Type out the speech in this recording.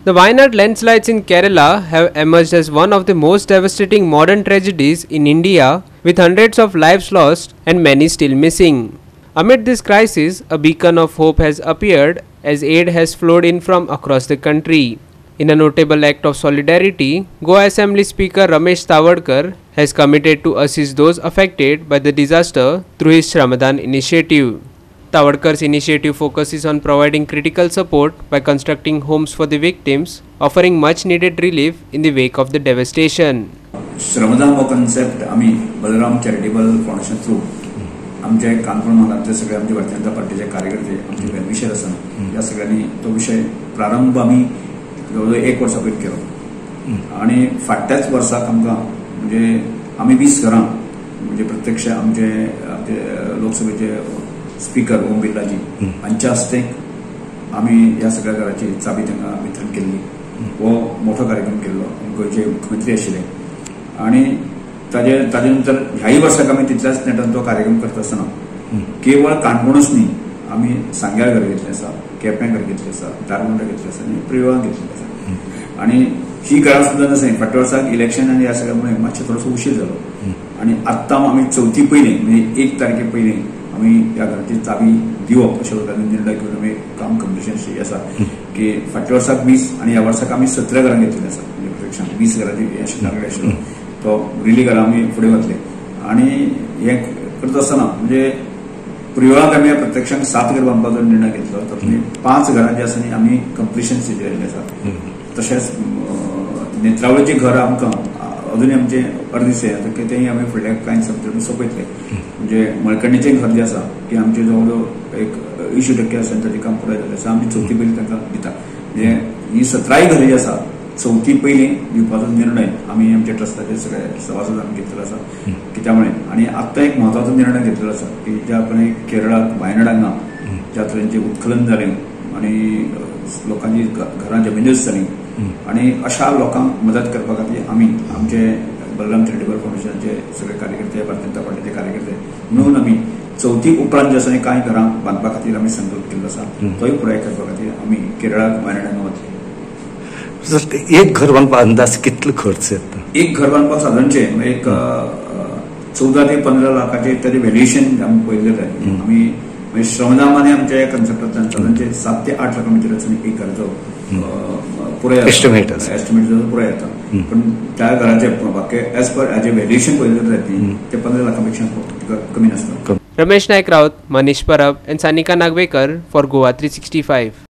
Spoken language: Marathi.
The Wayanad landslides in Kerala have emerged as one of the most devastating modern tragedies in India, with hundreds of lives lost and many still missing. Amid this crisis, a beacon of hope has appeared as aid has flowed in from across the country. In a notable act of solidarity, Goa Assembly Speaker Ramesh Tawadkar has committed to assist those affected by the disaster through his Shramadhan initiative. Tawatkar's initiative focuses on providing critical support by constructing homes for the victims, offering much needed relief in the wake of the devastation. श्रमदान हो कॉन्सेप्ट आम्ही बलराम चॅरिटेबल फाउंडेशन थ्रू आमचे कानपूर महाराष्ट्र सगळे आमचे भारतीय जनता पार्टीचे कार्यकर्ते आमचे वेलविशर आसा या सगळ्यांनी तो विषय प्रारंभ आम्ही जवळजवळ 1 वर्सा पयलीं केलो आणि फाटल्याच वर्साक आमकां म्हणजे आम्ही 20 घरां म्हणजे प्रत्यक्ष आमचे लोकसभेचे स्पीकर ओम बिर्लाजी हांच्या हस्ते आम्ही या सगळ्या घराची चाबी तांकां वितरण केल्ली. हो मोठो कार्यक्रम केल्लो गोंयचे मुख्यमंत्री आशिल्ले आणि ताजे नंतर ह्याही वर्साक आम्ही तितल्याच नेटान तो कार्यक्रम करता आसतना केवळ काणकोणच न्ही आम्ही सांग्यार घर घेतले आसा, केप्यां घर घेतले आसा, दारमुंडा घेतले आसा आनी प्रिवाळां घेतले आसा आणि ही घरां सुद्दां नसय. फाटल्या वर्साक इलेक्शन आनी ह्या सगळ्या मातशें थोडोसो उशीर जालो आणि आत्तां आमी 4 पयलीं म्हणजे 1 तारखे पयलीं आम्ही या घराची चाबी दिवप अशा प्रकारे निर्णय घेऊन आम्ही काम कंप्लिशन आसा की फाटल्या वर्साक 20 आणि ह्या वर्साक आम्ही 17 घरां घेतलेली आसा. म्हणजे प्रत्यक्षात 20 घरांची टार्गेट आशिल्लो तो रिली घरां आम्ही फुडें घातले आणि हे करता आसतना म्हणजे प्रिवाळाक आम्ही प्रत्यक्षात 7 घर बांदपाचो निर्णय घेतलो. तातूंतली 5 घरां जी आसा न्ही आमी कंप्लिशन स्टेजीर आयिल्ली आसा. तशेंच नेत्रावळीचें घर आमकां अजूनही आमचे अर्देसे तेही आम्ही फुडल्या कांय दिसांनी सोंपयतले. म्हणजे मळकर्णीचें घर जें आसा की आमचे जवळ एक 80% आसा ताचें काम पुराय जालें आसा. आमी 4 पयलीं तांकां दिता. म्हणजे ही 17 घरां जी आसा 4 पयलीं दिवपाचो निर्णय आमी आमच्या ट्रस्टाचे सगळे सभासद आमी घेतलेलो आसा. कित्या मुळे आनी आत्तां एक म्हत्वाचो निर्णय घेतलेलो आसा की ज्या प्रमाणे केरळाक वायनाड हांगा ज्या तरेचें उत्खनन जालें आणि लोकांची घरां जमिनीच जाली आणि अशा लोकांक मदत करपा खातीर आमी आमचे बलराम चॅरिटेबल फाउंडेशनाचे सगळे कार्यकर्ते भारतीय जनता पार्टीचे कार्यकर्ते मिळून आमी 4 उपरांत जे आसा कांय घरां बांदपा खातीर आमी संकल्प केल्लो आसा. तोय पुराय करपा खातीर आमी केरळाक वायनाड हांगा वतले. एक घर बांदपाक अंदाज कितलो खर्च येता? एक घर बांदपाक सादारणचे एक 14 ते 15 लाखाचे ताचे व्हॅल्युएशन आमी पळयल्लें जाय. आमी श्रमदान आनी आमच्या कन्सेप्टांतल्यान सादारणचे 7 ते 8 लाखां भितर एक घराचो पुराय एस्टिमेट पुराय येता. पण त्या घराचे बाकी एज पर हाजे व्हॅल्युएशन पळयलें जायत ते 15 लाखां कमी नासता. रमेश नायक Raut, Manish Parab and Sanika Nagvekar for Goa 365.